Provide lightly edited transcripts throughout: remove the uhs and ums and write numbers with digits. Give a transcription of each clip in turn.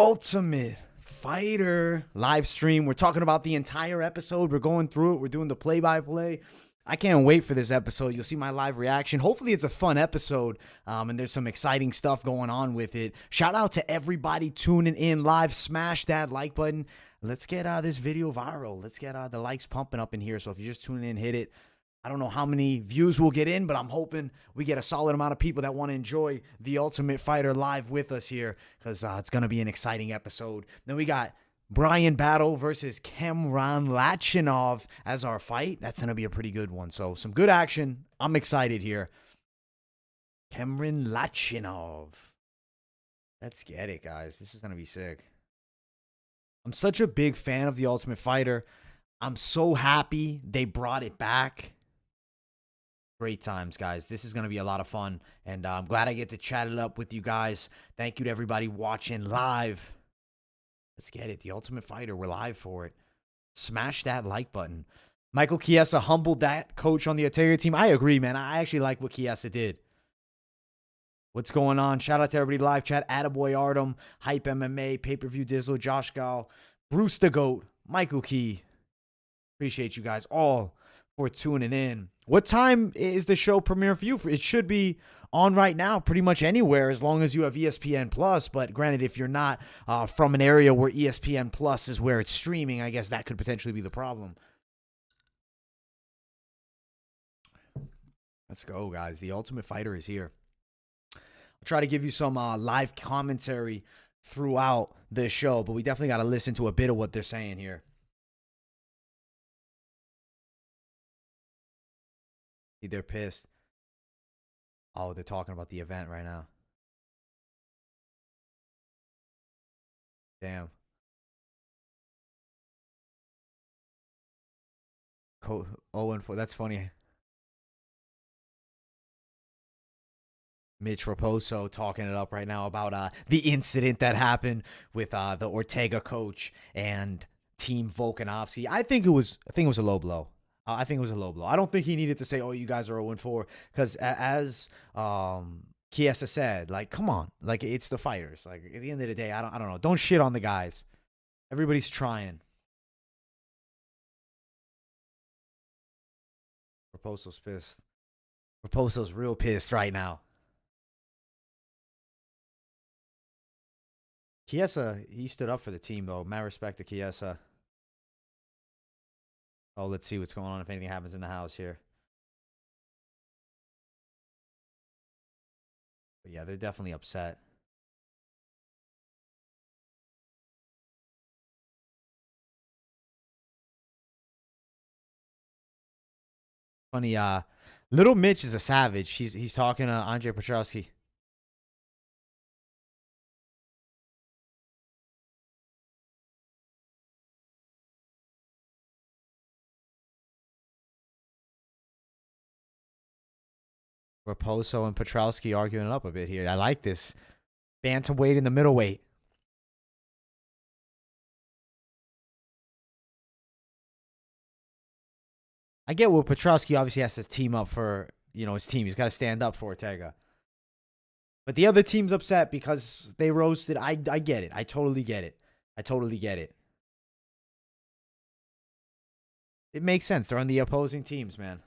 Ultimate Fighter live stream. We're talking about the entire episode. We're going through it. We're doing the play-by-play. I can't wait for this episode. You'll see my live reaction. Hopefully it's a fun episode, and there's some exciting stuff going on with it. Shout out to everybody tuning in live. Smash that like button. Let's get this video viral. Let's get the likes pumping up in here. So if you're just tuning in, hit it. I don't know how many views we'll get in, but I'm hoping we get a solid amount of people that want to enjoy the Ultimate Fighter live with us here, because it's going to be an exciting episode. Then we got Brian Battle versus Cameron Lachinov as our fight. That's going to be a pretty good one. So some good action. I'm excited here. Cameron Lachinov. Let's get it, guys. This is going to be sick. I'm such a big fan of the Ultimate Fighter. I'm so happy they brought it back. Great times, guys. This is going to be a lot of fun, and I'm glad I get to chat it up with you guys. Thank you to everybody watching live. Let's get it. The Ultimate Fighter. We're live for it. Smash that like button. Michael Chiesa humbled that coach on the Ortega team. I agree, man. I actually like what Chiesa did. What's going on? Shout out to everybody live chat. Attaboy Artem, Hype MMA, Pay-Per-View Dizzle, Josh Gal, Bruce the Goat, Michael Key. Appreciate you guys all for tuning in. What time is the show premiere for you? It should be on right now pretty much anywhere as long as you have ESPN Plus. But granted, if you're not from an area where ESPN Plus is where it's streaming, I guess that could potentially be the problem. Let's go, guys. The Ultimate Fighter is here. I'll try to give you some live commentary throughout the show, but we definitely got to listen to a bit of what they're saying here. They're pissed. Oh, they're talking about the event right now. Damn. Owen, that's funny. Mitch Raposo talking it up right now about the incident that happened with the Ortega coach and Team Volkanovski. I think it was a low blow. I think it was a low blow. I don't think he needed to say, "Oh, you guys are 0-4," because as Chiesa said, like, come on, like it's the fighters. Like at the end of the day, I don't know. Don't shit on the guys. Everybody's trying. Raposo's pissed. Raposo's real pissed right now. Chiesa, he stood up for the team though. Mad respect to Chiesa. Oh, let's see what's going on if anything happens in the house here. But yeah, they're definitely upset. Funny, little Mitch is a savage. He's talking to Andre Petrowski. Raposo and Petrowski arguing it up a bit here. I like this. Bantamweight in the middleweight. I get what Petrowski obviously has to team up for, his team. He's got to stand up for Ortega. But the other team's upset because they roasted. I get it. I totally get it. I totally get it. It makes sense. They're on the opposing teams, man.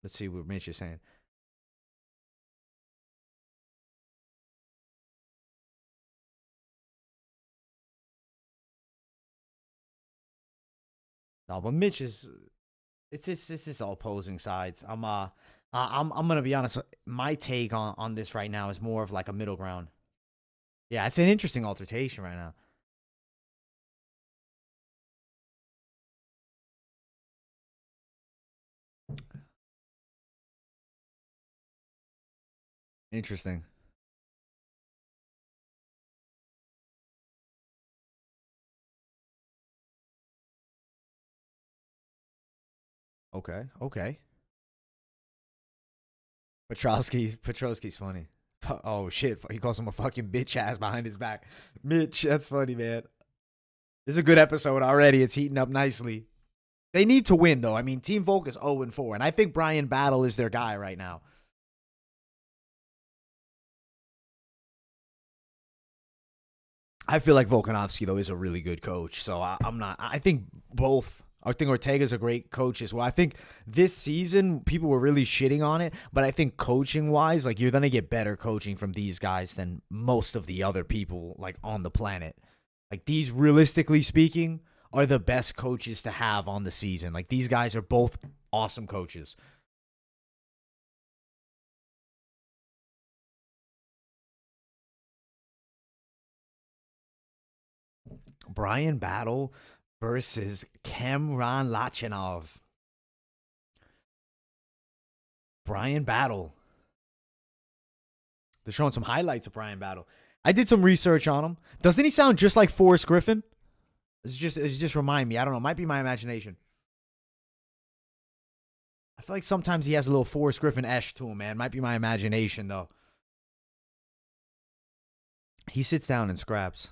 Let's see what Mitch is saying. No, but Mitch is it's just all opposing sides. I'm gonna be honest. My take on this right now is more of like a middle ground. Yeah, it's an interesting altercation right now. Interesting. Okay. Okay. Petrowski's funny. Oh shit! He calls him a fucking bitch ass behind his back. Mitch, that's funny, man. This is a good episode already. It's heating up nicely. They need to win, though. I mean, Team Volk is 0-4, and I think Brian Battle is their guy right now. I feel like Volkanovski, though, is a really good coach. So I'm not. I think both. I think Ortega's a great coach as well. I think this season people were really shitting on it, but I think coaching wise, like you're gonna get better coaching from these guys than most of the other people like on the planet. Like these, realistically speaking, are the best coaches to have on the season. Like these guys are both awesome coaches. Brian Battle versus Cameron Lachinov. Brian Battle. They're showing some highlights of Brian Battle. I did some research on him. Doesn't he sound just like Forrest Griffin? It's just remind me. I don't know. It might be my imagination. I feel like sometimes he has a little Forrest Griffin-esh to him, man. Might be my imagination, though. He sits down and scraps.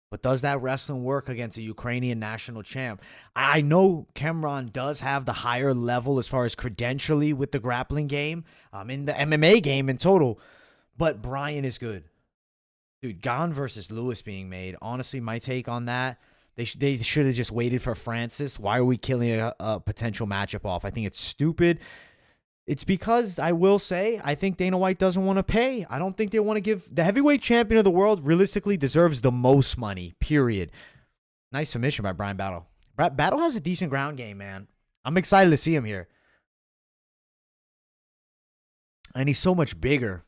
But does that wrestling work against a Ukrainian national champ? I know Cameron does have the higher level as far as credentially with the grappling game, in the MMA game in total. But Brian is good. Dude, Gane versus Lewis being made. Honestly, my take on that, they should have just waited for Francis. Why are we killing a potential matchup off? I think it's stupid. It's because I will say I think Dana White doesn't want to pay. I don't think they want to give the heavyweight champion of the world realistically deserves the most money. Period. Nice submission by Brian Battle. Battle has a decent ground game, man. I'm excited to see him here, and he's so much bigger.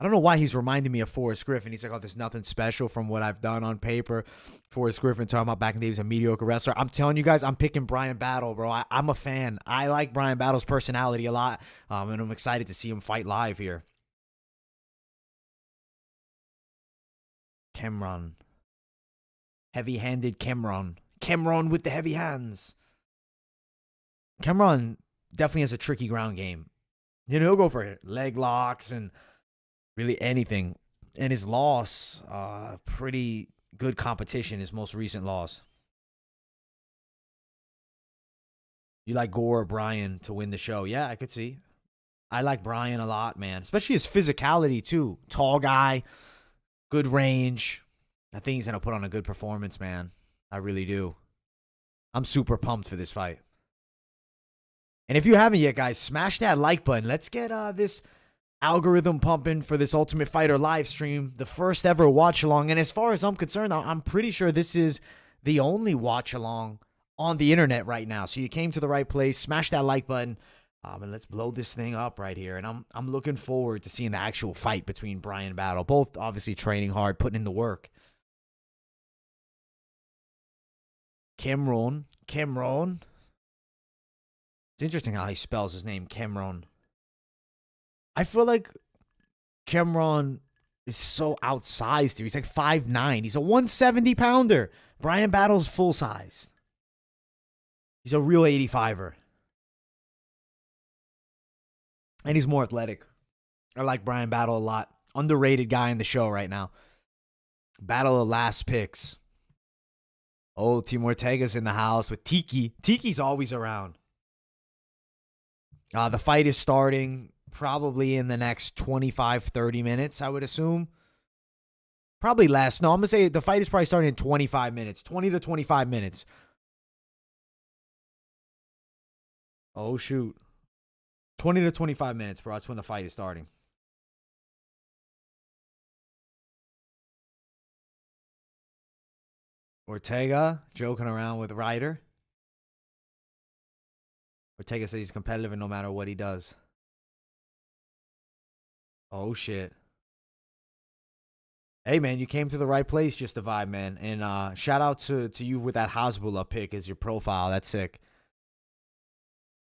I don't know why he's reminding me of Forrest Griffin. He's like, oh, there's nothing special from what I've done on paper. Forrest Griffin talking about back in the day he was a mediocre wrestler. I'm telling you guys, I'm picking Brian Battle, bro. I'm a fan. I like Brian Battle's personality a lot, and I'm excited to see him fight live here. Cameron. Heavy-handed Cameron. Cameron with the heavy hands. Cameron definitely has a tricky ground game. You know, he'll go for leg locks and really anything. And his loss, pretty good competition, his most recent loss. You like Gore or Bryan to win the show? Yeah, I could see. I like Bryan a lot, man. Especially his physicality, too. Tall guy, good range. I think he's going to put on a good performance, man. I really do. I'm super pumped for this fight. And if you haven't yet, guys, smash that like button. Let's get this algorithm pumping for this Ultimate Fighter live stream, the first ever watch along. And as far as I'm concerned, I'm pretty sure this is the only watch along on the internet right now. So you came to the right place. Smash that like button, and let's blow this thing up right here. And I'm looking forward to seeing the actual fight between Brian Battle. Both obviously training hard, putting in the work. Cameron. It's interesting how he spells his name, Cameron. I feel like Cameron is so outsized here. He's like 5'9". He's a 170 pounder. Brian Battle's full size. He's a real 85er. And he's more athletic. I like Brian Battle a lot. Underrated guy in the show right now. Battle of last picks. Oh, Team Ortega's in the house with Tiki. Tiki's always around. The fight is starting probably in the next 25, 30 minutes, I would assume. Probably less. No, I'm going to say the fight is probably starting in 25 minutes. 20 to 25 minutes. Oh, shoot. 20 to 25 minutes, bro. That's when the fight is starting. Ortega joking around with Ryder. Ortega says he's competitive and no matter what he does. Oh, shit. Hey, man, you came to the right place, just the vibe, man. And shout out to you with that Hasbullah pick as your profile. That's sick.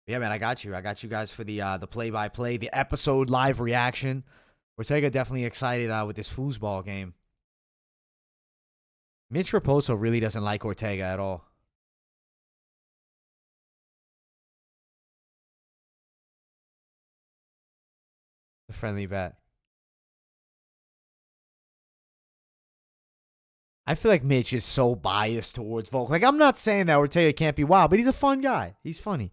Yeah, man, I got you. I got you guys for the play-by-play, the episode live reaction. Ortega definitely excited with this foosball game. Mitch Raposo really doesn't like Ortega at all. A friendly bet. I feel like Mitch is so biased towards Volk. Like, I'm not saying that Ortega can't be wild, but he's a fun guy. He's funny.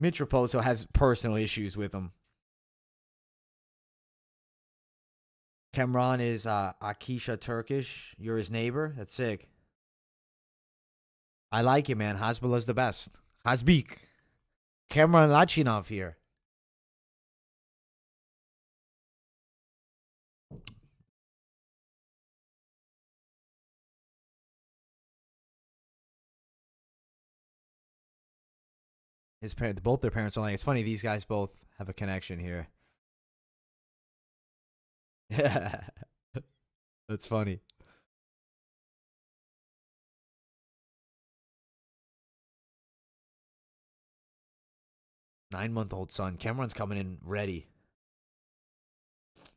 Mitch Raposo has personal issues with him. Kemron is Akisha Turkish. You're his neighbor. That's sick. I like it, man. Hasbullah's the best. Hasbik. Kemron Lachinov here. His parents, both their parents are like. It's funny. These guys both have a connection here. Yeah, that's funny. 9-month-old son. Cameron's coming in ready.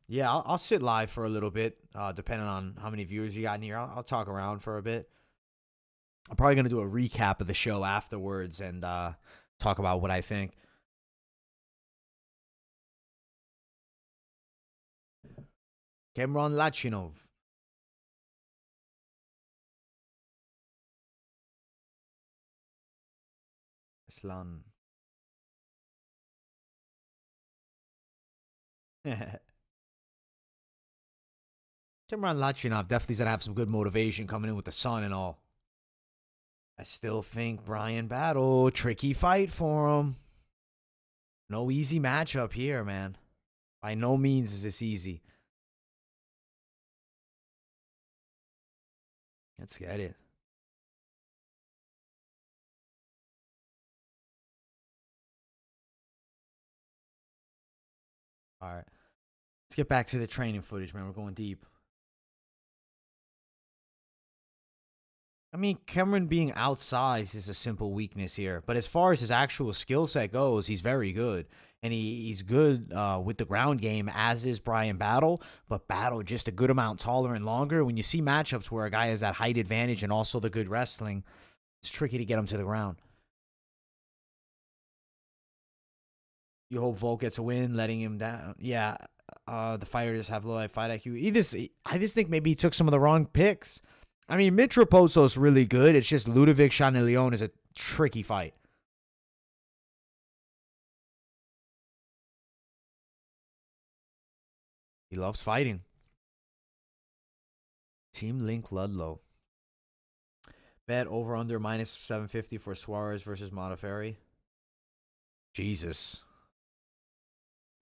Yeah, I'll sit live for a little bit, depending on how many viewers you got in here. I'll talk around for a bit. I'm probably gonna do a recap of the show afterwards and talk about what I think. Cameron Lachinov. Islan. Cameron Lachinov definitely's gonna have some good motivation coming in with the sun and all. I still think Brian Battle, tricky fight for him. No easy matchup here, man. By no means is this easy. Let's get it. All right. Let's get back to the training footage, man. We're going deep. I mean, Cameron being outsized is a simple weakness here. But as far as his actual skill set goes, he's very good. And he's good with the ground game, as is Brian Battle. But Battle just a good amount taller and longer. When you see matchups where a guy has that height advantage and also the good wrestling, it's tricky to get him to the ground. You hope Volk gets a win, letting him down. Yeah, the fighter just have low fight IQ. I just think maybe he took some of the wrong picks. I mean, Mitch Raposo's really good. It's just Ludovic Chanelion is a tricky fight. He loves fighting. Team Link Ludlow. Bet over under minus 750 for Suarez versus Modafferi. Jesus.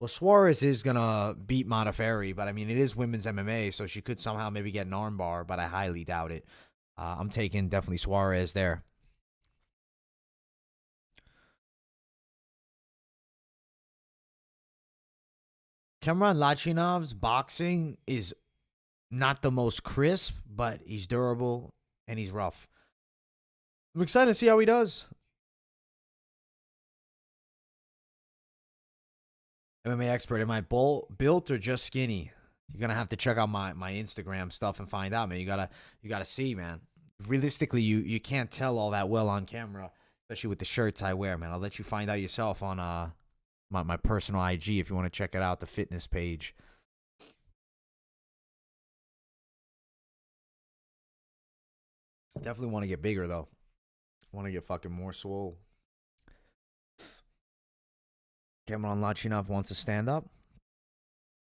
Well, Suarez is going to beat Modafferi, but I mean, it is women's MMA, so she could somehow maybe get an armbar, but I highly doubt it. I'm taking definitely Suarez there. Cameron Lachinov's boxing is not the most crisp, but he's durable and he's rough. I'm excited to see how he does. MMA expert, am I built or just skinny? You're gonna have to check out my Instagram stuff and find out, man. You gotta see, man. Realistically, you can't tell all that well on camera, especially with the shirts I wear, man. I'll let you find out yourself on my personal IG if you want to check it out, the fitness page. Definitely want to get bigger though. Want to get fucking more swole. Cameron Lachinov wants to stand up.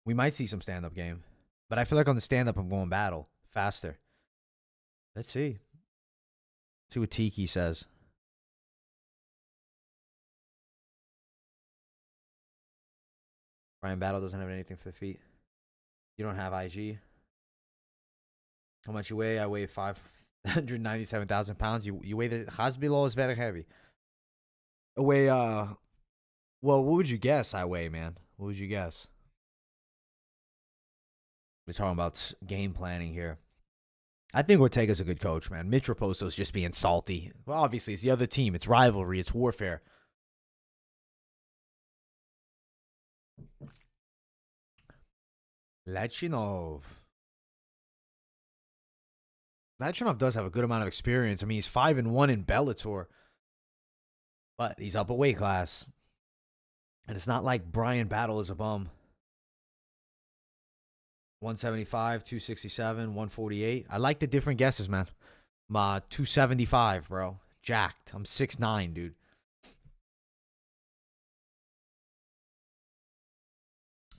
We might see some stand up game, but I feel like on the stand up I'm going battle faster. Let's see. Let's see what Tiki says. Brian Battle doesn't have anything for the feet. You don't have IG. How much you weigh? I weigh 597,000 pounds. You weigh the Hasbulla is very heavy. I weigh well, what would you guess I weigh, man? What would you guess? We're talking about game planning here. I think Ortega's a good coach, man. Mitch Raposo's just being salty. Well, obviously, it's the other team. It's rivalry. It's warfare. Lachinov. Lachinov does have a good amount of experience. I mean, he's 5-1 in Bellator, but he's up a weight class. And it's not like Brian Battle is a bum. 175, 267, 148. I like the different guesses, man. 275, bro. Jacked. I'm 6'9", dude.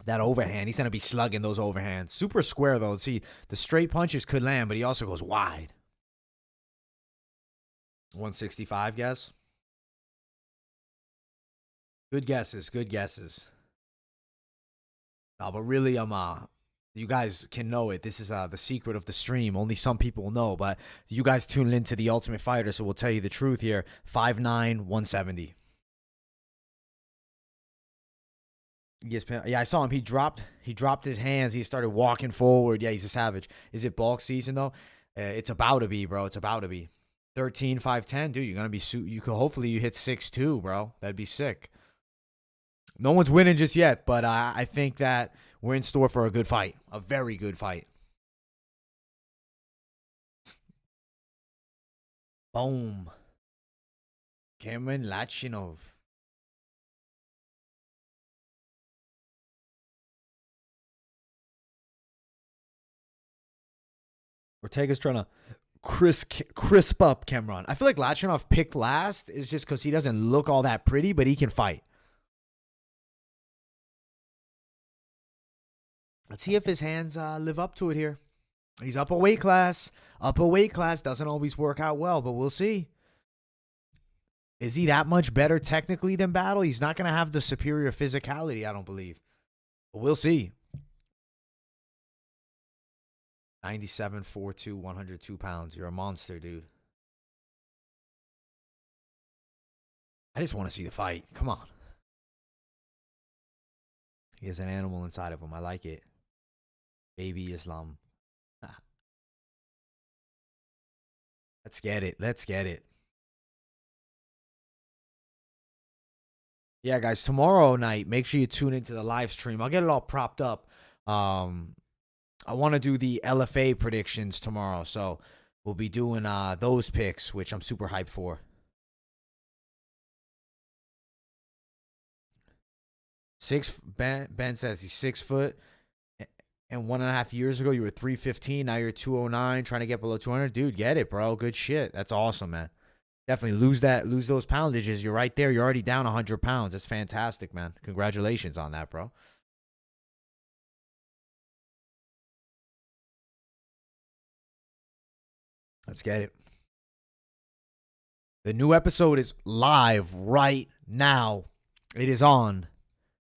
That overhand, he's going to be slugging those overhands. Super square, though. See, the straight punches could land, but he also goes wide. 165, guess. Good guesses, good guesses. No, but really, you guys can know it. This is the secret of the stream. Only some people will know, but you guys tune into The Ultimate Fighter, so we'll tell you the truth here. 5'9", 170. Yes, yeah, I saw him. He dropped his hands. He started walking forward. Yeah, he's a savage. Is it bulk season though? It's about to be, bro. It's about to be. 13, 5'10", dude. You're gonna be you could hopefully you hit 6'2", bro. That'd be sick. No one's winning just yet, but I think that we're in store for a good fight, a very good fight. Boom. Cameron Lachinov. Ortega's trying to crisp up Cameron. I feel like Lachinov picked last is just because he doesn't look all that pretty, but he can fight. Let's see if his hands live up to it here. He's up a weight class. Up a weight class doesn't always work out well, but we'll see. Is he that much better technically than Battle? He's not going to have the superior physicality, I don't believe. But we'll see. 97, 4'2", 102 pounds. You're a monster, dude. I just want to see the fight. Come on. He has an animal inside of him. I like it. Baby Islam. Let's get it. Let's get it. Yeah, guys, tomorrow night, make sure you tune into the live stream. I'll get it all propped up. I want to do the LFA predictions tomorrow, so we'll be doing those picks, which I'm super hyped for. Ben says he's 6 foot, and 1.5 years ago you were 315. Now you're 209, trying to get below 200. Dude, get it, bro. Good shit. That's awesome, man. Definitely lose those poundages. You're right there. You're already down 100 pounds. That's fantastic, man. Congratulations on that, bro. Let's get it. The new episode is live right now. It is on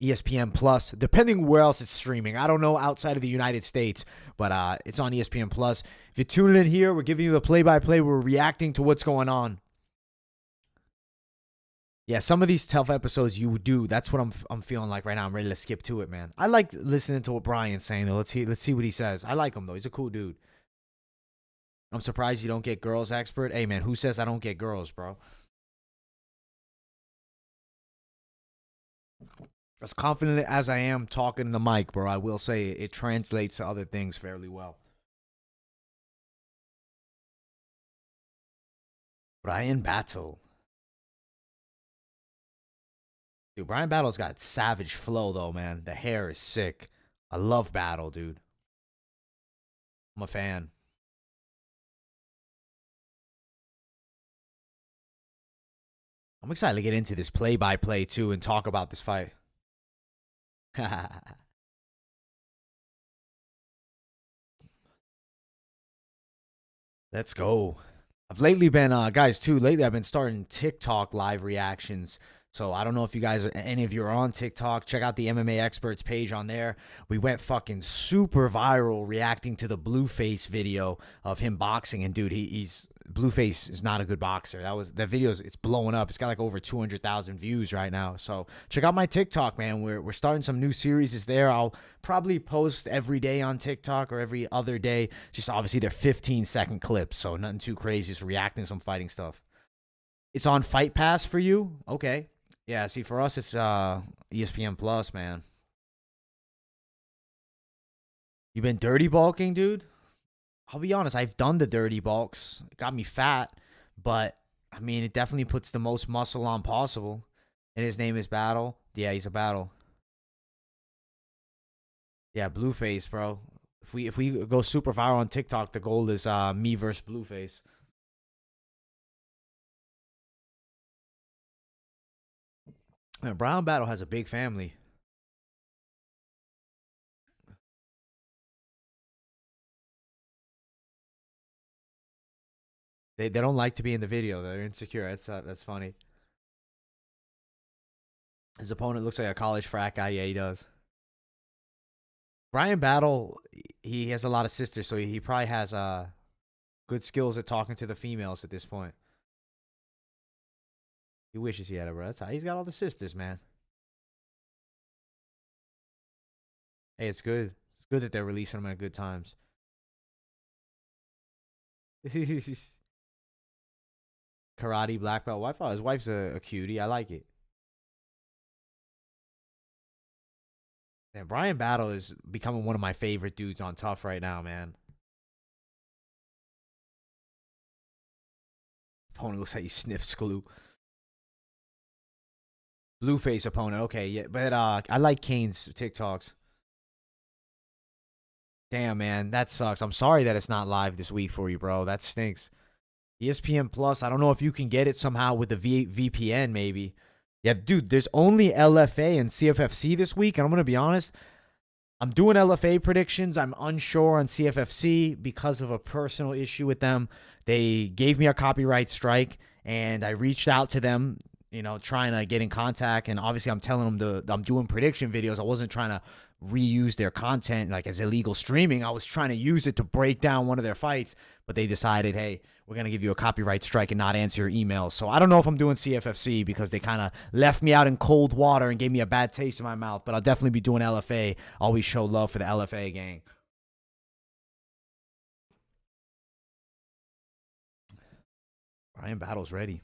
ESPN Plus, depending where else it's streaming. I don't know outside of the United States, but it's on ESPN Plus. If you're tuning in here, we're giving you the play-by-play. We're reacting to what's going on. Yeah, some of these tough episodes you do. That's what I'm feeling like right now. I'm ready to skip to it, man. I like listening to what Brian's saying though. Let's see what he says. I like him though. He's a cool dude. I'm surprised you don't get girls expert. Hey man, who says I don't get girls, bro? As confident as I am talking in the mic, bro, I will say it translates to other things fairly well. Brian Battle. Dude, Brian Battle's got savage flow, though, man. The hair is sick. I love Battle, dude. I'm a fan. I'm excited to get into this play-by-play, too, and talk about this fight. Let's go. I've lately been, guys, too, lately I've been starting TikTok live reactions. So I don't know if you guys, any of you are on TikTok. Check out the MMA Experts page on there. We went fucking super viral reacting to the Blueface video of him boxing. And dude, he's Blueface is not a good boxer. That video it's blowing up. It's got like over 200,000 views right now. So check out my TikTok, man. We're starting some new series there. I'll probably post every day on TikTok or every other day. Just obviously they're 15-second clips, so nothing too crazy. Just reacting to some fighting stuff. It's on Fight Pass for you? Okay. Yeah, see, for us, it's ESPN Plus, man. You been dirty bulking, dude? I'll be honest, I've done the dirty bulks. It got me fat, but, I mean, it definitely puts the most muscle on possible. And his name is Battle. Yeah, he's a Battle. Yeah, Blueface, bro. If we go super viral on TikTok, the goal is me versus Blueface. Man, Brown Battle has a big family. They don't like to be in the video. They're insecure. That's funny. His opponent looks like a college frat guy. Yeah, he does. Brian Battle, he has a lot of sisters, so he probably has good skills at talking to the females at this point. He wishes he had a bro. That's how he's got all the sisters, man. Hey, it's good. It's good that they're releasing them at good times. Karate black belt wife. Oh, his wife's a cutie. I like it. Man, Brian Battle is becoming one of my favorite dudes on Tough right now, man. Opponent looks like he sniffs glue. Blueface opponent. Okay, yeah, but I like Kane's TikToks. Damn, man, that sucks. I'm sorry that it's not live this week for you, bro. That stinks. ESPN Plus. I don't know if you can get it somehow with the VPN, maybe. Yeah, dude, there's only LFA and CFFC this week, and I'm gonna be honest. I'm doing LFA predictions. I'm unsure on CFFC because of a personal issue with them. They gave me a copyright strike, and I reached out to them, trying to get in contact. And obviously, I'm telling them I'm doing prediction videos. I wasn't trying to reuse their content like as illegal streaming. I was trying to use it to break down one of their fights, but they decided, hey, we're going to give you a copyright strike and not answer your emails. So I don't know if I'm doing CFFC because they kind of left me out in cold water and gave me a bad taste in my mouth, but I'll definitely be doing LFA. Always show love for the LFA gang. Brian Battle's ready.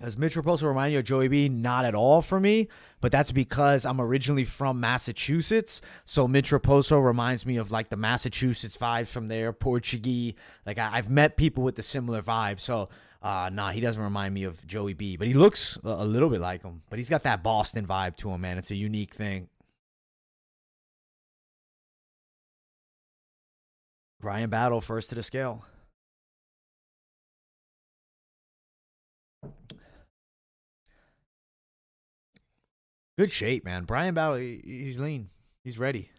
Does Mitch Raposo remind you of Joey B? Not at all for me, but that's because I'm originally from Massachusetts. So Mitch Raposo reminds me of like the Massachusetts vibes from there, Portuguese. Like I've met people with the similar vibe. So nah, he doesn't remind me of Joey B, but he looks a little bit like him. But he's got that Boston vibe to him, man. It's a unique thing. Brian Battle first to the scale. Good shape, man. Brian Battle, he's lean. He's ready.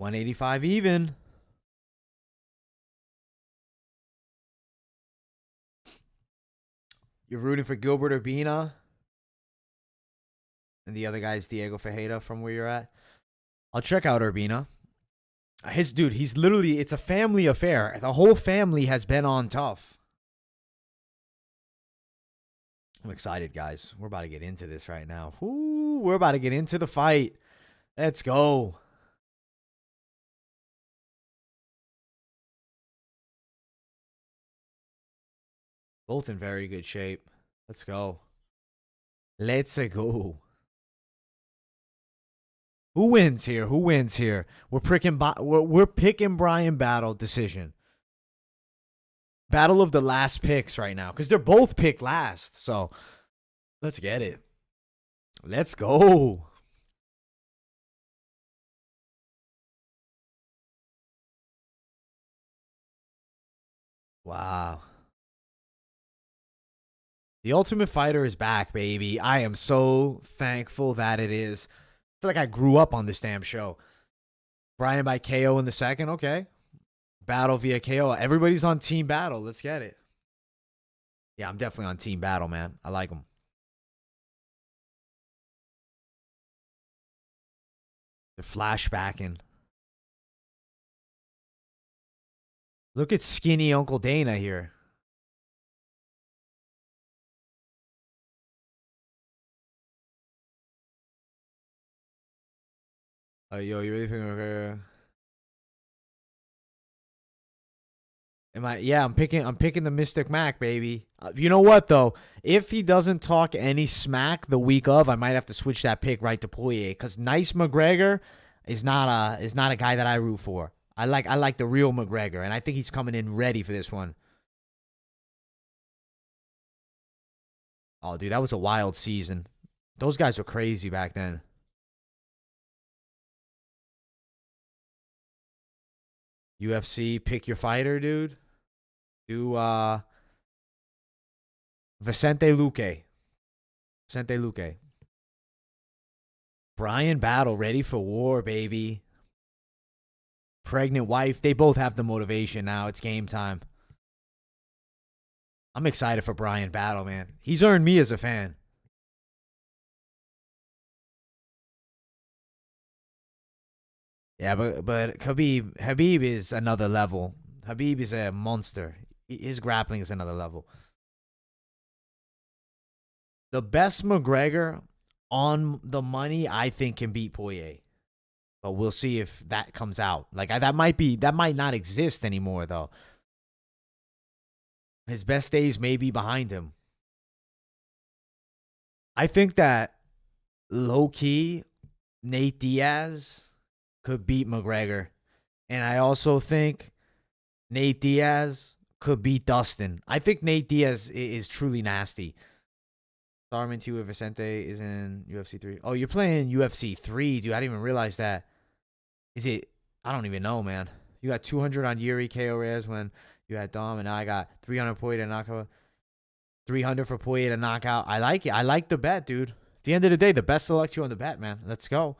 $185 even. You're rooting for Gilbert Urbina. And the other guy is Diego Ferreira from where you're at. I'll check out Urbina. He's literally, it's a family affair. The whole family has been on Tough. I'm excited, guys. We're about to get into this right now. Ooh, we're about to get into the fight. Let's go. Both in very good shape. Let's go. Let's go. Who wins here? Who wins here? We're picking Brian Battle decision. Battle of the last picks right now because they're both picked last. So let's get it. Let's go. Wow. The Ultimate Fighter is back, baby. I am so thankful that it is. I feel like I grew up on this damn show. Brian by KO in the second. Okay. Battle via KO. Everybody's on Team Battle. Let's get it. Yeah, I'm definitely on Team Battle, man. I like them. They're flashbacking. Look at skinny Uncle Dana here. Yo, you really think okay? Yeah, I'm picking the Mystic Mac, baby. You know what though? If he doesn't talk any smack the week of, I might have to switch that pick right to Poirier because Nice McGregor is not a guy that I root for. I like the real McGregor, and I think he's coming in ready for this one. Oh, dude, that was a wild season. Those guys were crazy back then. UFC, pick your fighter, dude. Do Vicente Luque. Vicente Luque. Brian Battle, ready for war, baby. Pregnant wife. They both have the motivation now. It's game time. I'm excited for Brian Battle, man. He's earned me as a fan. Yeah, but Habib is another level. Habib is a monster. His grappling is another level. The best McGregor on the money, I think, can beat Poirier. But we'll see if that comes out. Like that might not exist anymore though. His best days may be behind him. I think that low key Nate Diaz could beat McGregor. And I also think Nate Diaz could beat Dustin. I think Nate Diaz is truly nasty. Starman 2 Vicente is in UFC 3. Oh, you're playing UFC 3, dude. I didn't even realize that. Is it? I don't even know, man. You got 200 on Yuri KO Reyes when you had Dom, and now I got 300 Poirier to knockout. 300 for Poirier to knockout. I like it. I like the bet, dude. At the end of the day, the best select you on the bet, man. Let's go.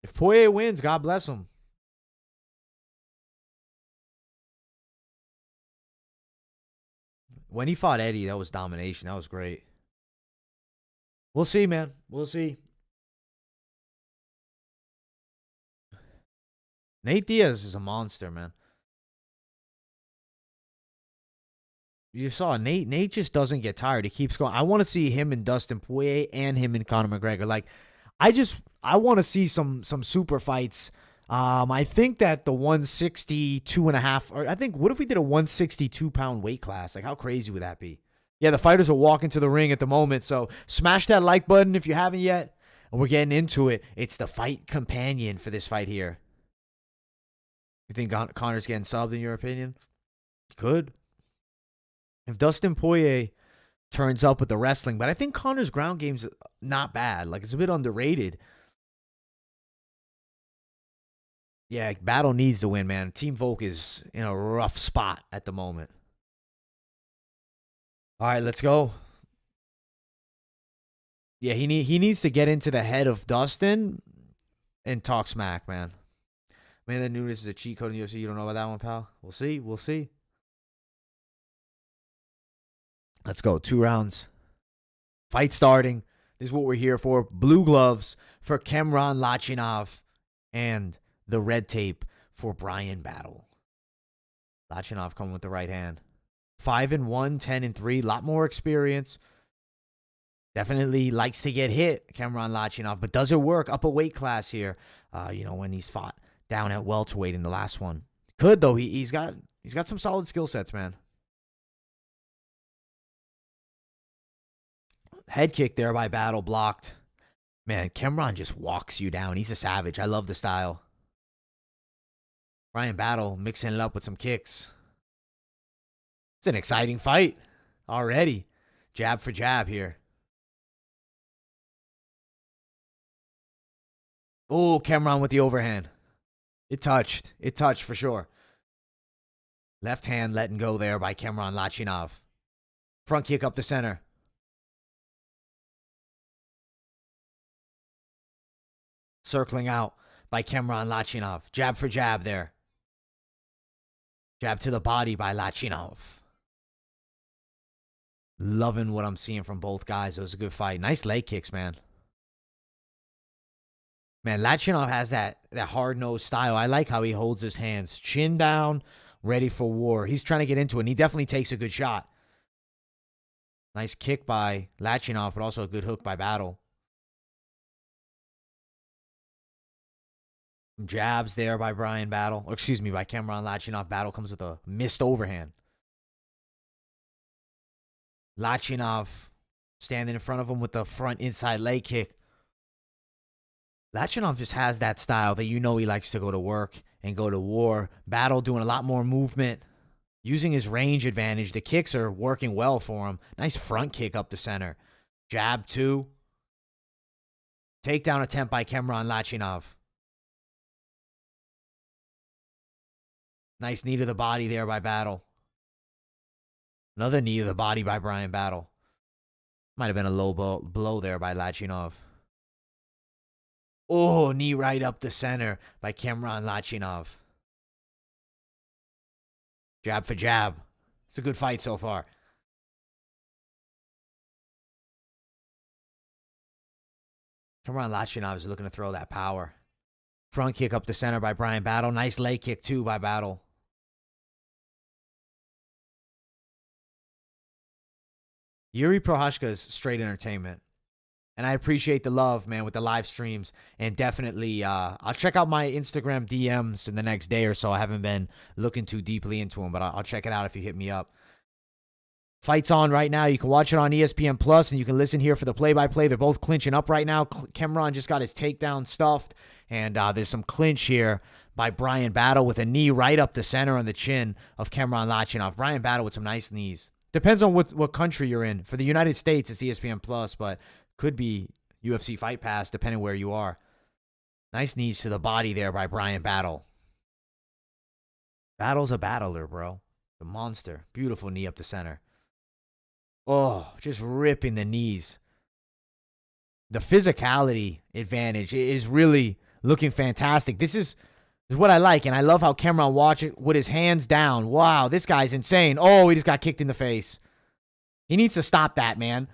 If Poirier wins, God bless him. When he fought Eddie, that was domination. That was great. We'll see, man. We'll see. Nate Diaz is a monster, man. You saw Nate. Nate just doesn't get tired. He keeps going. I want to see him and Dustin Poirier and him and Conor McGregor. Like, I want to see some super fights. I think that the 162.5, or I think, what if we did a 162-pound weight class? Like, how crazy would that be? Yeah, the fighters are walking to the ring at the moment. So smash that like button if you haven't yet. And we're getting into it. It's the fight companion for this fight here. You think Conor's getting subbed in your opinion? Could. If Dustin Poirier turns up with the wrestling, but I think Conor's ground game's not bad. Like, it's a bit underrated. Yeah, Battle needs to win, man. Team Volk is in a rough spot at the moment. All right, let's go. Yeah, he needs to get into the head of Dustin and talk smack, man. Man, that Nunes is a cheat code in the UFC. You don't know about that one, pal? We'll see. We'll see. Let's go. 2 rounds. Fight starting. This is what we're here for. Blue gloves for Kemron Lachinov and the red tape for Brian Battle. Lachinov coming with the right hand. 5-1, 10-3. A lot more experience. Definitely likes to get hit, Kemron Lachinov, but does it work up a weight class here? When he's fought down at welterweight in the last one. Could though. He's got some solid skill sets, man. Head kick there by Battle, blocked. Man, Kemron just walks you down. He's a savage. I love the style. Brian Battle mixing it up with some kicks. It's an exciting fight already. Jab for jab here. Oh, Kemron with the overhand. It touched. It touched for sure. Left hand letting go there by Kemron Lachinov. Front kick up the center. Circling out by Kemron Lachinov. Jab for jab there. Jab to the body by Lachinov. Loving what I'm seeing from both guys. It was a good fight. Nice leg kicks, man. Man, Lachinov has that hard-nosed style. I like how he holds his hands. Chin down, ready for war. He's trying to get into it, and he definitely takes a good shot. Nice kick by Lachinov, but also a good hook by Battle. Jabs there by Brian Battle. Or excuse me, by Kemron Lachinov. Battle comes with a missed overhand. Lachinov standing in front of him with the front inside leg kick. Lachinov just has that style that he likes to go to work and go to war. Battle doing a lot more movement. Using his range advantage, the kicks are working well for him. Nice front kick up the center. Jab 2. Takedown attempt by Cameron Lachinov. Nice knee to the body there by Battle. Another knee to the body by Bryan Battle. Might have been a low blow there by Lachinov. Oh, knee right up the center by Cameron Lachinov. Jab for jab. It's a good fight so far. Cameron Lachinov is looking to throw that power. Front kick up the center by Bryan Battle. Nice leg kick too by Battle. Yuri Prohashka is straight entertainment. And I appreciate the love, man, with the live streams. And definitely, I'll check out my Instagram DMs in the next day or so. I haven't been looking too deeply into them, but I'll check it out if you hit me up. Fight's on right now. You can watch it on ESPN Plus, and you can listen here for the play-by-play. They're both clinching up right now. Cameron just got his takedown stuffed, and there's some clinch here by Bryan Battle with a knee right up the center on the chin of Cameron Lachinov. Bryan Battle with some nice knees. Depends on what country you're in. For the United States, it's ESPN Plus, but could be UFC Fight Pass, depending where you are. Nice knees to the body there by Bryan Battle. Battle's a battler, bro. The monster. Beautiful knee up the center. Oh, just ripping the knees. The physicality advantage is really looking fantastic. This is what I like, and I love how Cameron watches with his hands down. Wow, this guy's insane. Oh, he just got kicked in the face. He needs to stop that, man.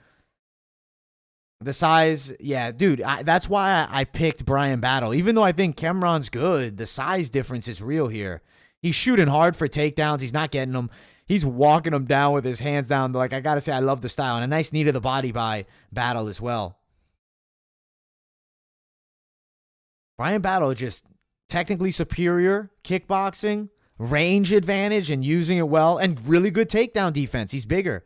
The size, yeah, dude, that's why I picked Bryan Battle. Even though I think Cameron's good, the size difference is real here. He's shooting hard for takedowns. He's not getting them. He's walking them down with his hands down. Like, I got to say, I love the style. And a nice knee to the body by Battle as well. Bryan Battle just technically superior kickboxing, range advantage, and using it well, and really good takedown defense. He's bigger.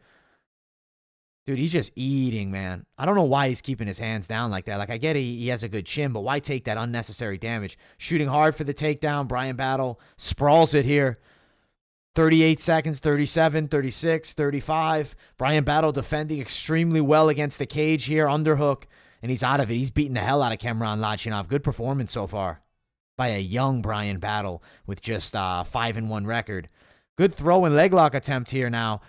Dude, he's just eating, man. I don't know why he's keeping his hands down like that. Like, I get he has a good chin, but why take that unnecessary damage? Shooting hard for the takedown. Bryan Battle sprawls it here. 38 seconds, 37, 36, 35. Bryan Battle defending extremely well against the cage here. Underhook, and he's out of it. He's beating the hell out of Cameron Lachinov. Good performance so far by a young Bryan Battle with just 5-1 record. Good throw and leg lock attempt here now.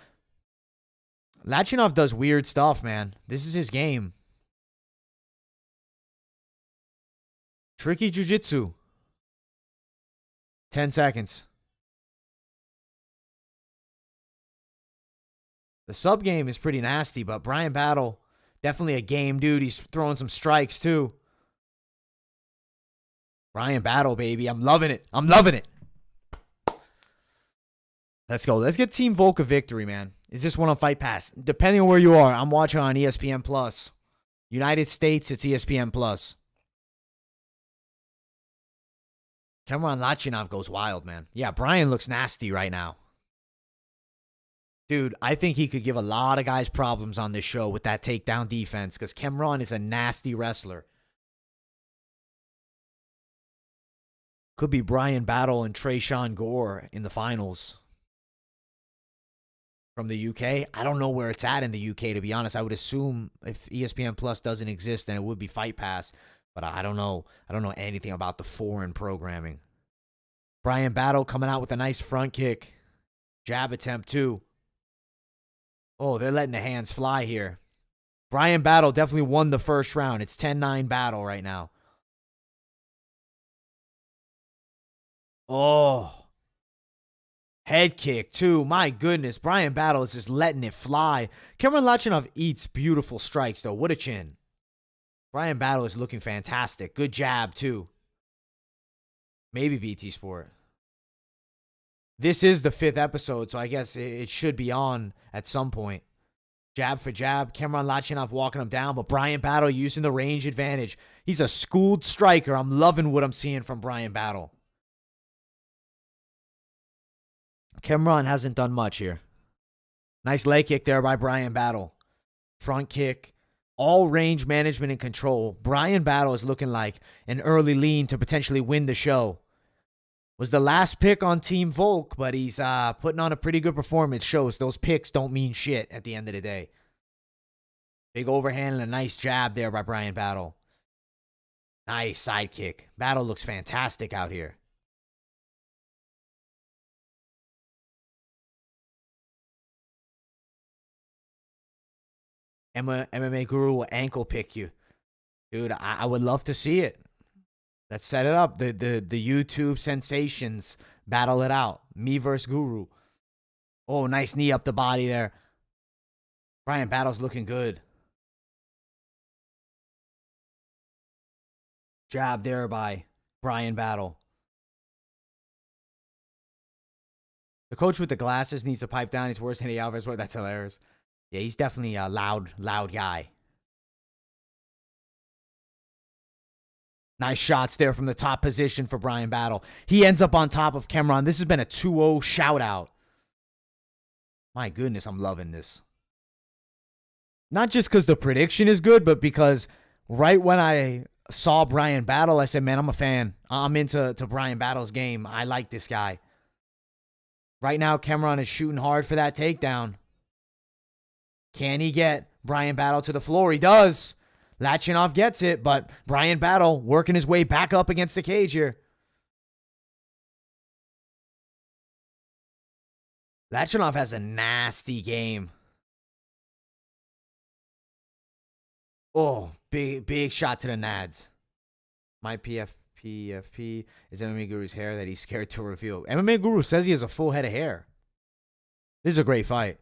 Lachinov does weird stuff, man. This is his game. Tricky jiu-jitsu. 10 seconds. The sub game is pretty nasty, but Bryan Battle, definitely a game dude. He's throwing some strikes too. Bryan Battle, baby. I'm loving it. I'm loving it. Let's go. Let's get Team Volk a victory, man. Is this one on Fight Pass? Depending on where you are, I'm watching on ESPN Plus. United States, it's ESPN Plus. Cameron Lachinov goes wild, man. Yeah, Bryan looks nasty right now. Dude, I think he could give a lot of guys problems on this show with that takedown defense because Cameron is a nasty wrestler. Could be Bryan Battle and Tresean Gore in the finals. From the UK, I don't know where it's at in the UK, to be honest. I would assume if ESPN Plus doesn't exist, then it would be Fight Pass. But I don't know. I don't know anything about the foreign programming. Bryan Battle coming out with a nice front kick. Jab attempt, too. Oh, they're letting the hands fly here. Bryan Battle definitely won the first round. It's 10-9 Battle right now. Oh. Head kick, too. My goodness. Bryan Battle is just letting it fly. Cameron Lachinov eats beautiful strikes, though. What a chin. Bryan Battle is looking fantastic. Good jab, too. Maybe BT Sport. This is the 5th episode, so I guess it should be on at some point. Jab for jab. Cameron Lachinov walking him down, but Bryan Battle using the range advantage. He's a schooled striker. I'm loving what I'm seeing from Bryan Battle. Cameron hasn't done much here. Nice leg kick there by Bryan Battle. Front kick. All range management and control. Bryan Battle is looking like an early lean to potentially win the show. Was the last pick on Team Volk, but he's putting on a pretty good performance. Shows those picks don't mean shit at the end of the day. Big overhand and a nice jab there by Bryan Battle. Nice side kick. Battle looks fantastic out here. MMA Guru will ankle pick you. Dude, I would love to see it. Let's set it up. The YouTube sensations battle it out. Me versus Guru. Oh, nice knee up the body there. Bryan Battle's looking good. Jab there by Bryan Battle. The coach with the glasses needs to pipe down. He's worse than Eddie Alvarez. That's hilarious. Yeah, he's definitely a loud guy. Nice shots there from the top position for Bryan Battle. He ends up on top of Cameron. This has been a 2-0 shout out. My goodness, I'm loving this. Not just because the prediction is good, but because right when I saw Bryan Battle, I said, man, I'm a fan. I'm into Bryan Battle's game. I like this guy. Right now, Cameron is shooting hard for that takedown. Can he get Bryan Battle to the floor? He does. Lachinov gets it, but Bryan Battle working his way back up against the cage here. Lachinov has a nasty game. Oh, big shot to the nads. My PFP is MMA Guru's hair that he's scared to reveal. MMA Guru says he has a full head of hair. This is a great fight.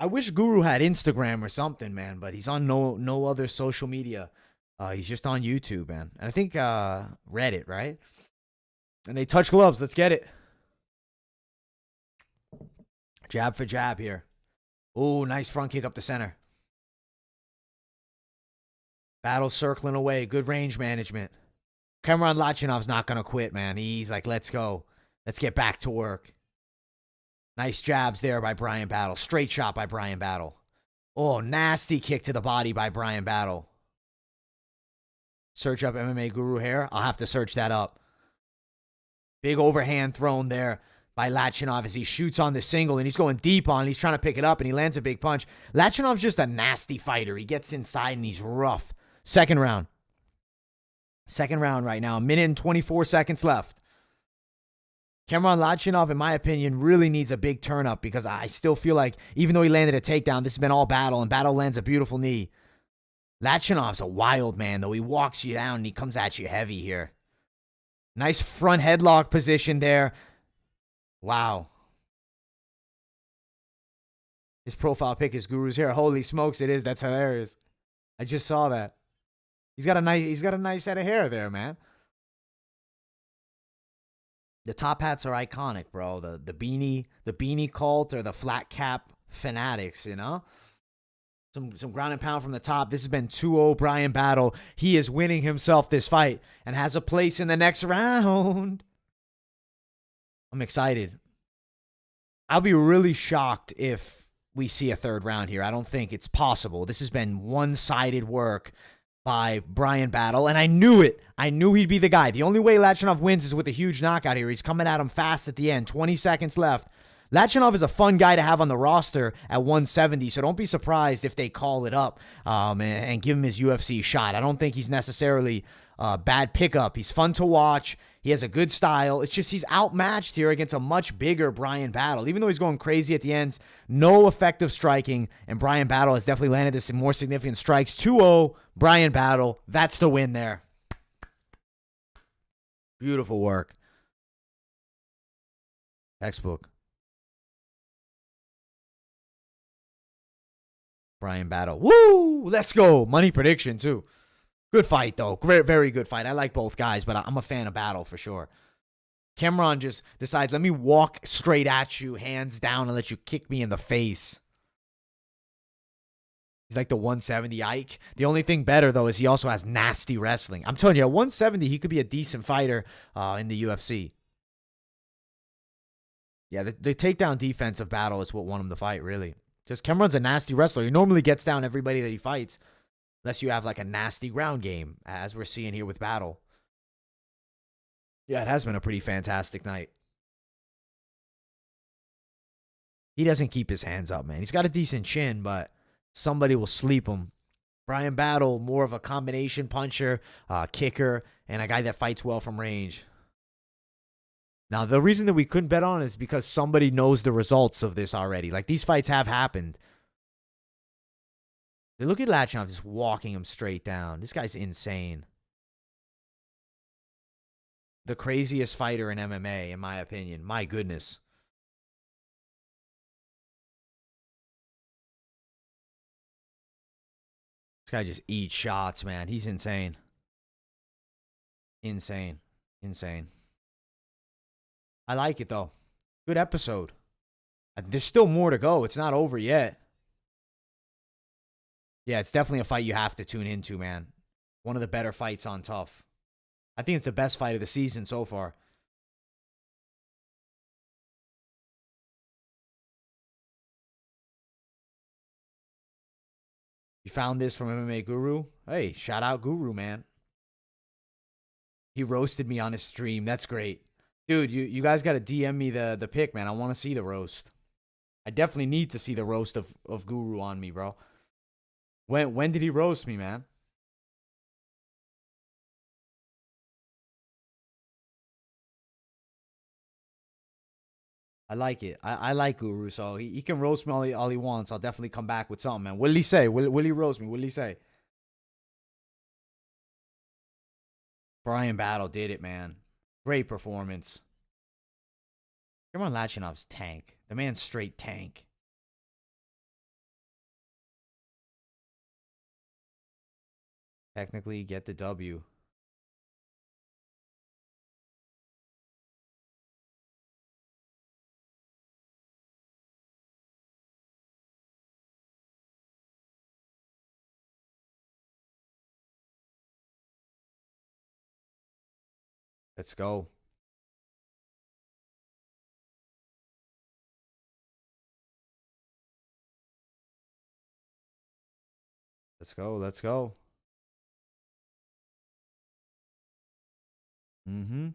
I wish Guru had Instagram or something, man, but he's on no other social media. He's just on YouTube, man. And I think Reddit, right? And they touch gloves. Let's get it. Jab for jab here. Oh, nice front kick up the center. Battle circling away. Good range management. Cameron Lachinov's not going to quit, man. He's like, let's go. Let's get back to work. Nice jabs there by Bryan Battle. Straight shot by Bryan Battle. Oh, nasty kick to the body by Bryan Battle. Search up MMA Guru hair. I'll have to search that up. Big overhand thrown there by Lachinov as he shoots on the single, and he's going deep on it. He's trying to pick it up, and he lands a big punch. Lachinov's just a nasty fighter. He gets inside, and he's rough. Second round. Second round right now. A minute and 24 seconds left. Cameron Lachinov, in my opinion, really needs a big turn up because I still feel like even though he landed a takedown, this has been all Battle, and Battle lands a beautiful knee. Lachinov's a wild man, though. He walks you down, and he comes at you heavy here. Nice front headlock position there. Wow. His profile pic is Guru's hair. Holy smokes, it is. That's hilarious. I just saw that. He's got a nice head of hair there, man. The top hats are iconic, bro. The beanie cult or the flat cap fanatics, you know? Some ground and pound from the top. This has been 2-0 Bryan Battle. He is winning himself this fight and has a place in the next round. I'm excited. I'll be really shocked if we see a third round here. I don't think it's possible. This has been one-sided work by Bryan Battle, and I knew it. I knew he'd be the guy. The only way Lachinov wins is with a huge knockout here. He's coming at him fast at the end. 20 seconds left. Lachinov is a fun guy to have on the roster at 170, so don't be surprised if they call it up and give him his UFC shot. I don't think he's necessarily a bad pickup. He's fun to watch. He has a good style. It's just he's outmatched here against a much bigger Bryan Battle. Even though he's going crazy at the ends, no effective striking, and Bryan Battle has definitely landed this in more significant strikes. 2-0, Bryan Battle. That's the win there. Beautiful work. Textbook. Bryan Battle. Woo! Let's go. Money prediction, too. Good fight, though. Very, very good fight. I like both guys, but I'm a fan of Battle for sure. Cameron just decides, let me walk straight at you, hands down, and let you kick me in the face. He's like the 170 Ike. The only thing better, though, is he also has nasty wrestling. I'm telling you, at 170, he could be a decent fighter in the UFC. Yeah, the takedown defense of Battle is what won him the fight, really. Just Cameron's a nasty wrestler. He normally gets down everybody that he fights. Unless you have like a nasty ground game, as we're seeing here with Battle. Yeah, it has been a pretty fantastic night. He doesn't keep his hands up, man. He's got a decent chin, but somebody will sleep him. Brian Battle, more of a combination puncher, kicker, and a guy that fights well from range. Now, the reason that we couldn't bet on is because somebody knows the results of this already. Like, these fights have happened. Look at Lachinov just walking him straight down. This guy's insane. The craziest fighter in MMA, in my opinion. My goodness. This guy just eats shots, man. He's insane. Insane. Insane. I like it, though. Good episode. There's still more to go. It's not over yet. Yeah, it's definitely a fight you have to tune into, man. One of the better fights on Tough. I think it's the best fight of the season so far. You found this from MMA Guru? Hey, shout out Guru, man. He roasted me on his stream. That's great. Dude, you guys got to DM me the pic, man. I want to see the roast. I definitely need to see the roast of Guru on me, bro. When did he roast me, man? I like it. I like Guru, so he can roast me all he wants. I'll definitely come back with something, man. What did he say? Will he roast me? What did he say? Brian Battle did it, man. Great performance. Cameron Lachinov's tank. The man's straight tank. Technically, get the W. Let's go. Let's go. Let's go. Mm-hmm.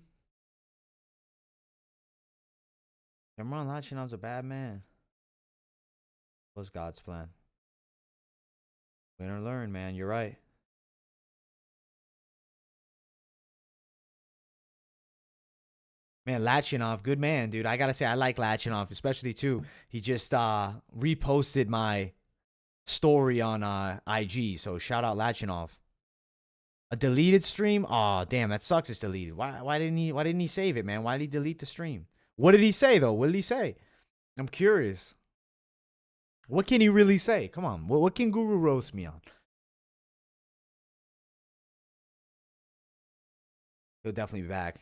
Cameron Lachinov's a bad man. What's God's plan? Win or learn, man. You're right. Man, Lachinov, good man, dude. I gotta say, I like Lachinov, especially too. He just reposted my story on IG, so shout out Lachinov. A deleted stream? Oh, damn, that sucks. It's deleted. Why didn't he save it, man? Why did he delete the stream? What did he say though? What did he say? I'm curious. What can he really say? Come on, what can Guru roast me on? He'll definitely be back.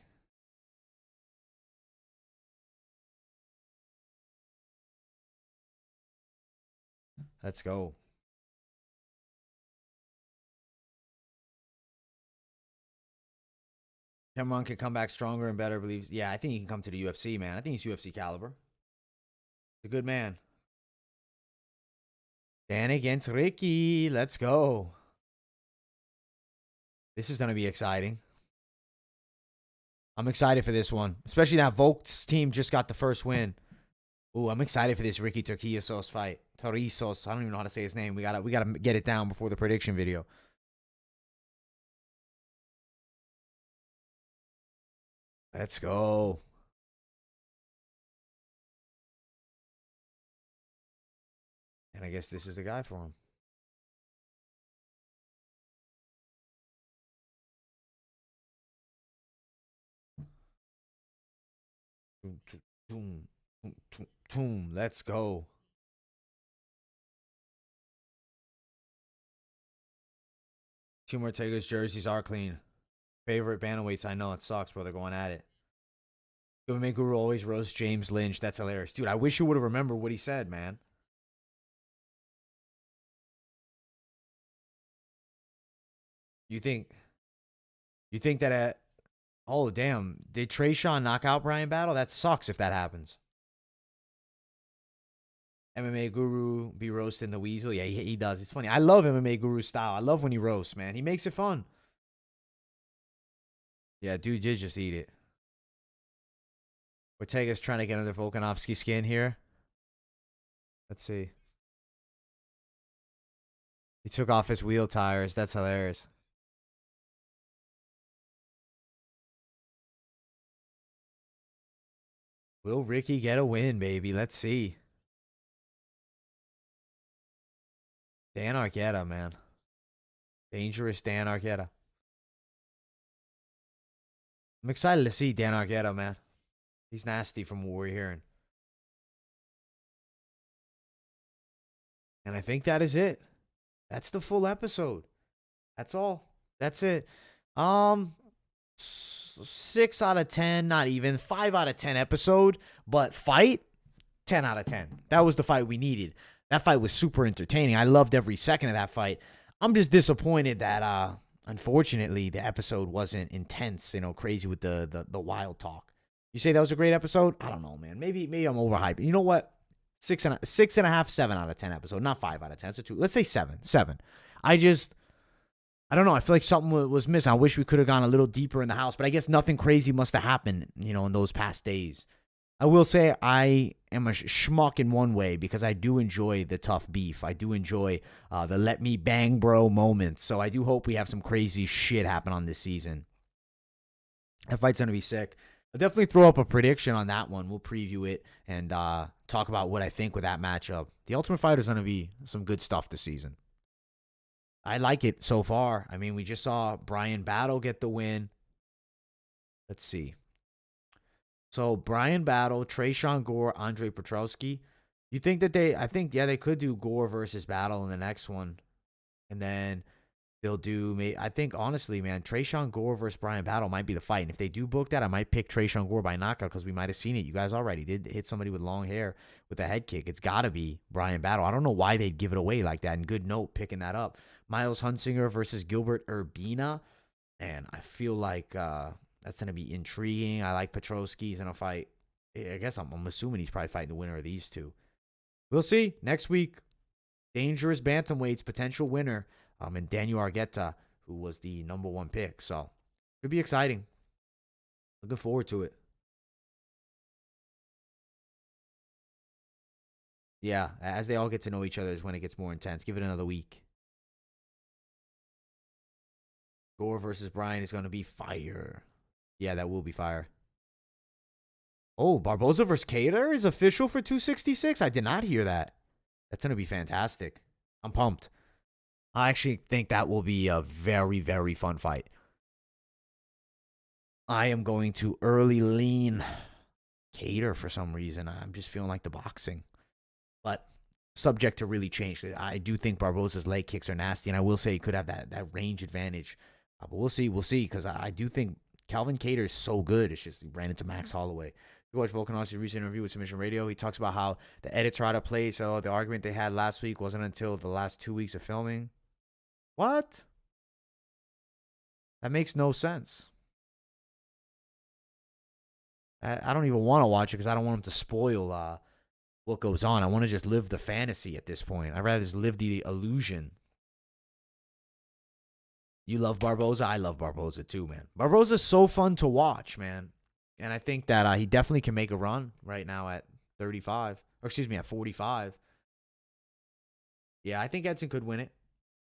Let's go. Cameron can come back stronger and better. Believes. Yeah, I think he can come to the UFC, man. I think he's UFC caliber. He's a good man. Dan against Ricky. Let's go. This is gonna be exciting. I'm excited for this one, especially now Volk's team just got the first win. Ooh, I'm excited for this Ricky Turquillos fight. Torrizos. I don't even know how to say his name. We gotta get it down before the prediction video. Let's go. And I guess this is the guy for him. Let's go. Team Ortega's jerseys are clean. Favorite bantamweights, I know it sucks, bro. They're going at it. MMA Guru always roast James Lynch. That's hilarious. Dude, I wish you would have remembered what he said, man. You think that oh damn, did Trayshawn knock out Brian Battle? That sucks if that happens. MMA Guru be roasting the weasel. Yeah, he does. It's funny. I love MMA Guru style. I love when he roasts, man. He makes it fun. Yeah, dude did just eat it. Ortega's trying to get under Volkanovski's skin here. Let's see. He took off his wheel tires. That's hilarious. Will Ricky get a win, baby? Let's see. Dan Arquetta, man. Dangerous Dan Arquetta. I'm excited to see Dan Arquetta, man. He's nasty from what we're hearing. And I think that is it. That's the full episode. That's all. That's it. 6 out of 10, not even 5 out of 10 episode, but fight 10 out of 10. That was the fight we needed. That fight was super entertaining. I loved every second of that fight. I'm just disappointed that unfortunately the episode wasn't intense, crazy with the wild talk. You say that was a great episode? I don't know, man. Maybe I'm overhyping. You know what? 6.5, 7 out of 10 episode, not 5 out of 10. It's a 2. Let's say 7. I don't know. I feel like something was missing. I wish we could have gone a little deeper in the house, but I guess nothing crazy must have happened, in those past days. I will say I am a schmuck in one way because I do enjoy the tough beef. I do enjoy the let me bang bro moments. So I do hope we have some crazy shit happen on this season. That fight's going to be sick. I'll definitely throw up a prediction on that one. We'll preview it and talk about what I think with that matchup. The Ultimate Fighter is going to be some good stuff this season. I like it so far. I mean, we just saw Brian Battle get the win. Let's see. So, Brian Battle, Tresean Gore, Andre Petrosky. You think that they could do Gore versus Battle in the next one. And then they'll do, I think, honestly, man, Tresean Gore versus Brian Battle might be the fight. And if they do book that, I might pick Tresean Gore by knockout because we might have seen it. You guys already did hit somebody with long hair with a head kick. It's got to be Brian Battle. I don't know why they'd give it away like that. And good note picking that up. Myles Hunsinger versus Gilbert Urbina. And I feel like that's going to be intriguing. I like Petrosky. He's going to fight. I guess I'm assuming he's probably fighting the winner of these two. We'll see. Next week, dangerous bantamweights, potential winner. And Daniel Argueta, who was the number 1 pick. So, could be exciting. Looking forward to it. Yeah, as they all get to know each other is when it gets more intense. Give it another week. Gore versus Bryan is going to be fire. Yeah, that will be fire. Oh, Barboza versus Cater is official for 266? I did not hear that. That's going to be fantastic. I'm pumped. I actually think that will be a very, very fun fight. I am going to early lean Cater for some reason. I'm just feeling like the boxing. But subject to really change. I do think Barboza's leg kicks are nasty, and I will say he could have that range advantage. But we'll see, because I do think Calvin Cater is so good. It's just he ran into Max Holloway. You watch Volkanovski's recent interview with Submission Radio. He talks about how the edits are out of place. So the argument they had last week wasn't until the last 2 weeks of filming. What? That makes no sense. I don't even want to watch it because I don't want him to spoil what goes on. I want to just live the fantasy at this point. I'd rather just live the illusion. You love Barboza? I love Barboza too, man. Barboza's so fun to watch, man. And I think that he definitely can make a run right now at 35. Or excuse me, at 45. Yeah, I think Edson could win it.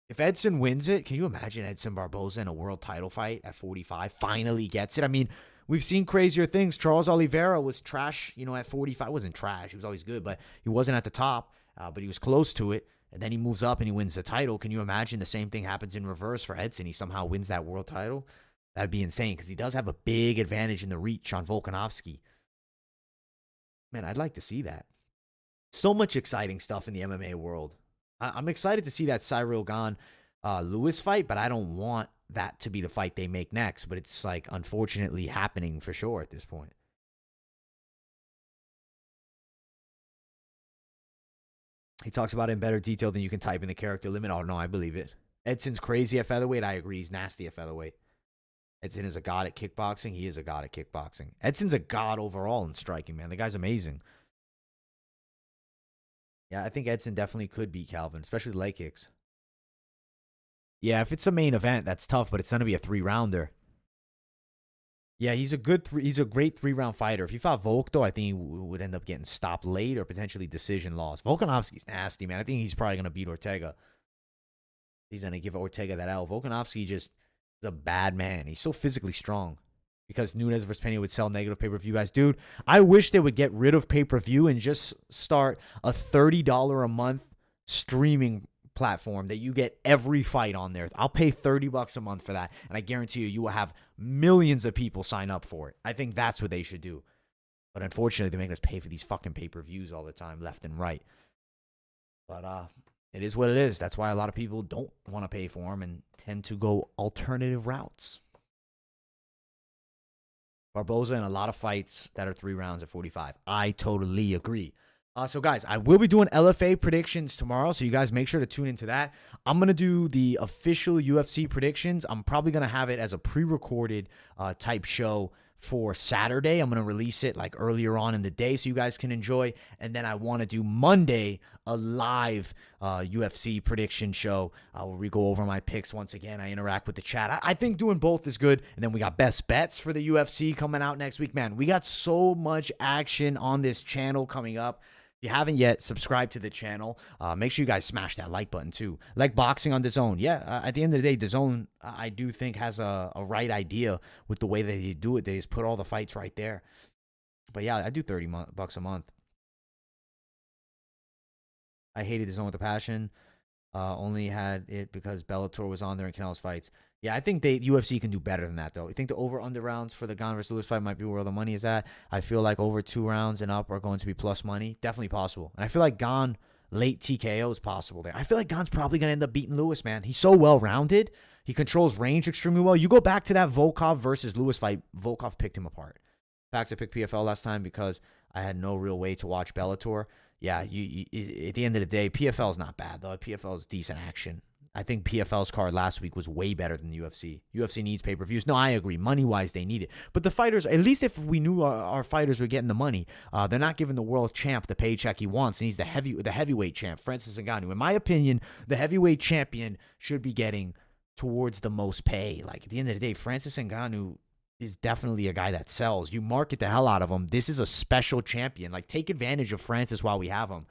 If Edson wins it, can you imagine Edson Barboza in a world title fight at 45? Finally gets it. I mean, we've seen crazier things. Charles Oliveira was trash, at 45. Wasn't trash. He was always good, but he wasn't at the top. But he was close to it. And then he moves up and he wins the title. Can you imagine the same thing happens in reverse for Edson? He somehow wins that world title. That'd be insane because he does have a big advantage in the reach on Volkanovski. Man, I'd like to see that. So much exciting stuff in the MMA world. I'm excited to see that Cyril Gane Lewis fight, but I don't want that to be the fight they make next. But it's unfortunately happening for sure at this point. He talks about it in better detail than you can type in the character limit. Oh, no, I believe it. Edson's crazy at featherweight. I agree. He's nasty at featherweight. Edson is a god at kickboxing. He is a god at kickboxing. Edson's a god overall in striking, man. The guy's amazing. Yeah, I think Edson definitely could beat Calvin, especially the leg kicks. Yeah, if it's a main event, that's tough, but it's going to be a 3-rounder. Yeah, he's a great 3-round fighter. If he fought Volk, though, I think he would end up getting stopped late or potentially decision loss. Volkanovski's nasty, man. I think he's probably gonna beat Ortega. He's gonna give Ortega that L. Volkanovski just is a bad man. He's so physically strong. Because Nunes versus Pena would sell negative pay-per-view guys. Dude, I wish they would get rid of pay-per-view and just start a $30 a month streaming platform that you get every fight on there. I'll pay $30 a month for that, and I guarantee you will have millions of people sign up for it. I think that's what they should do. But unfortunately, they make us pay for these fucking pay-per-views all the time, left and right. But it is what it is. That's why a lot of people don't want to pay for them and tend to go alternative routes. Barboza in a lot of fights that are 3 rounds at 45. I totally agree. So, guys, I will be doing LFA predictions tomorrow, so you guys make sure to tune into that. I'm going to do the official UFC predictions. I'm probably going to have it as a pre-recorded type show for Saturday. I'm going to release it like earlier on in the day so you guys can enjoy. And then I want to do Monday a live UFC prediction show where we go over my picks once again. I interact with the chat. I think doing both is good. And then we got best bets for the UFC coming out next week. Man, we got so much action on this channel coming up. If you haven't yet, subscribe to the channel. Make sure you guys smash that like button too. Like boxing on DAZN. Yeah, at the end of the day, DAZN, I do think has a right idea with the way that they do it. They just put all the fights right there. But yeah, I do $30 a month. I hated DAZN with a passion. Only had it because Bellator was on there and Canelo's fights. Yeah, I think UFC can do better than that, though. I think the over-under rounds for the Gane versus Lewis fight might be where the money is at. I feel like over 2 rounds and up are going to be plus money. Definitely possible. And I feel like Gane late TKO is possible there. I feel like Gane's probably going to end up beating Lewis, man. He's so well-rounded. He controls range extremely well. You go back to that Volkov versus Lewis fight, Volkov picked him apart. Facts, I picked PFL last time because I had no real way to watch Bellator. Yeah, at the end of the day, PFL is not bad, though. PFL is decent action. I think PFL's card last week was way better than the UFC. UFC needs pay-per-views. No, I agree. Money-wise, they need it. But the fighters, at least if we knew our fighters were getting the money, they're not giving the world champ the paycheck he wants, and he's the heavyweight champ, Francis Ngannou. In my opinion, the heavyweight champion should be getting towards the most pay. Like, at the end of the day, Francis Ngannou is definitely a guy that sells. You market the hell out of him. This is a special champion. Like, take advantage of Francis while we have him.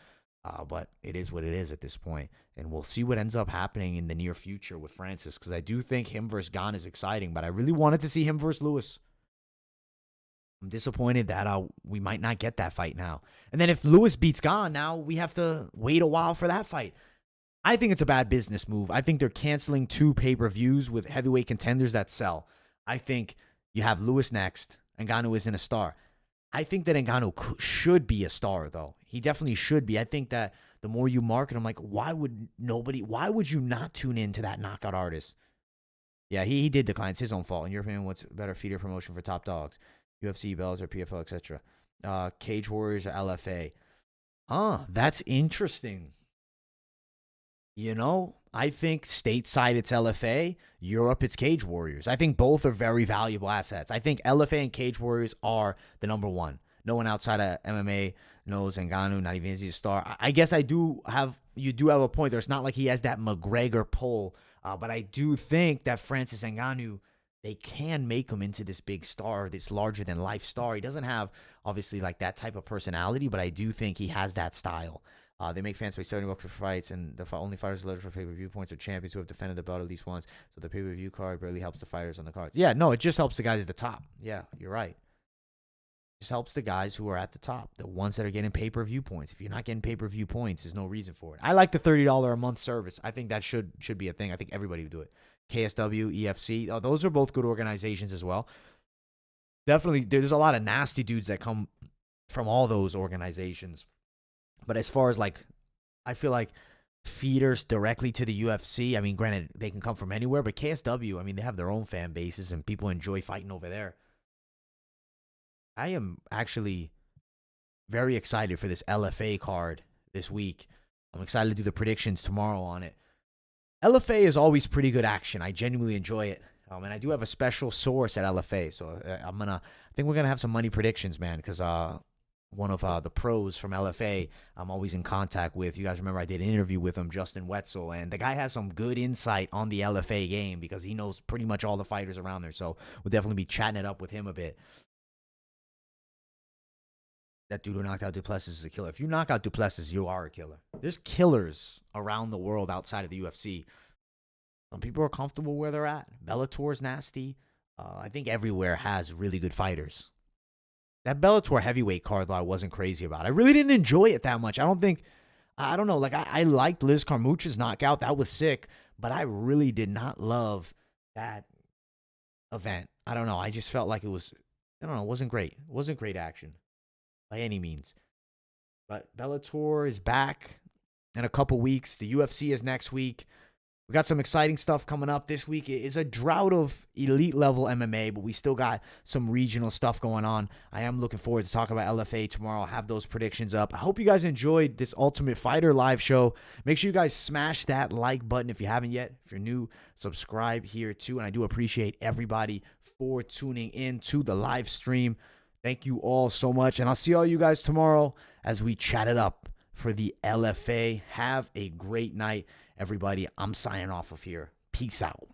But it is what it is at this point. And we'll see what ends up happening in the near future with Francis, because I do think him versus Gane is exciting, but I really wanted to see him versus Lewis. I'm disappointed that we might not get that fight now. And then if Lewis beats Gane, now we have to wait a while for that fight. I think it's a bad business move. I think they're canceling 2 pay-per-views with heavyweight contenders that sell. I think you have Lewis next, and Ngannou isn't a star. I think that Ngannou should be a star, though. He definitely should be. I think that the more you market him, like, why would you not tune in to that knockout artist? Yeah, he did decline. It's his own fault. In your opinion, what's better feeder promotion for top dogs? UFC, Bellator, PFL, etc. Cage Warriors or LFA? That's interesting. You know, I think stateside it's LFA, Europe it's Cage Warriors. I think both are very valuable assets. I think LFA and Cage Warriors are the number one. No one outside of MMA knows Ngannou, not even is he a star. I guess you do have a point there. It's not like he has that McGregor pull, but I do think that Francis Ngannou, they can make him into this big star, this larger-than-life star. He doesn't have, obviously, like that type of personality, but I do think he has that style. They make fans pay $70 for fights, and the only fighters eligible for pay-per-view points are champions who have defended the belt at least once. So the pay-per-view card barely helps the fighters on the cards. Yeah, no, it just helps the guys at the top. Yeah, you're right. It just helps the guys who are at the top, the ones that are getting pay-per-view points. If you're not getting pay-per-view points, there's no reason for it. I like the $30 a month service. I think that should be a thing. I think everybody would do it. KSW, EFC, those are both good organizations as well. Definitely, there's a lot of nasty dudes that come from all those organizations. But as far as, like, I feel like feeders directly to the UFC, I mean, granted, they can come from anywhere, but KSW, I mean, they have their own fan bases and people enjoy fighting over there. I am actually very excited for this LFA card this week. I'm excited to do the predictions tomorrow on it. LFA is always pretty good action. I genuinely enjoy it. And I do have a special source at LFA, so I think we're gonna have some money predictions, man, because one of the pros from LFA I'm always in contact with. You guys remember I did an interview with him, Justin Wetzel, and the guy has some good insight on the LFA game because he knows pretty much all the fighters around there. So we'll definitely be chatting it up with him a bit. That dude who knocked out Duplessis is a killer. If you knock out Duplessis, you are a killer. There's killers around the world outside of the UFC. Some people are comfortable where they're at. Bellator's nasty. I think everywhere has really good fighters. That Bellator heavyweight card, though, I wasn't crazy about. I really didn't enjoy it that much. I don't know. Like, I liked Liz Carmouche's knockout. That was sick. But I really did not love that event. I don't know. I just felt like it wasn't great. It wasn't great action by any means. But Bellator is back in a couple weeks. The UFC is next week. We got some exciting stuff coming up. This week is a drought of elite level MMA, but we still got some regional stuff going on. I am looking forward to talking about LFA tomorrow. I'll have those predictions up. I hope you guys enjoyed this Ultimate Fighter live show. Make sure you guys smash that like button if you haven't yet. If you're new, subscribe here too. And I do appreciate everybody for tuning in to the live stream. Thank you all so much. And I'll see all you guys tomorrow as we chat it up for the LFA. Have a great night, everybody. I'm signing off of here. Peace out.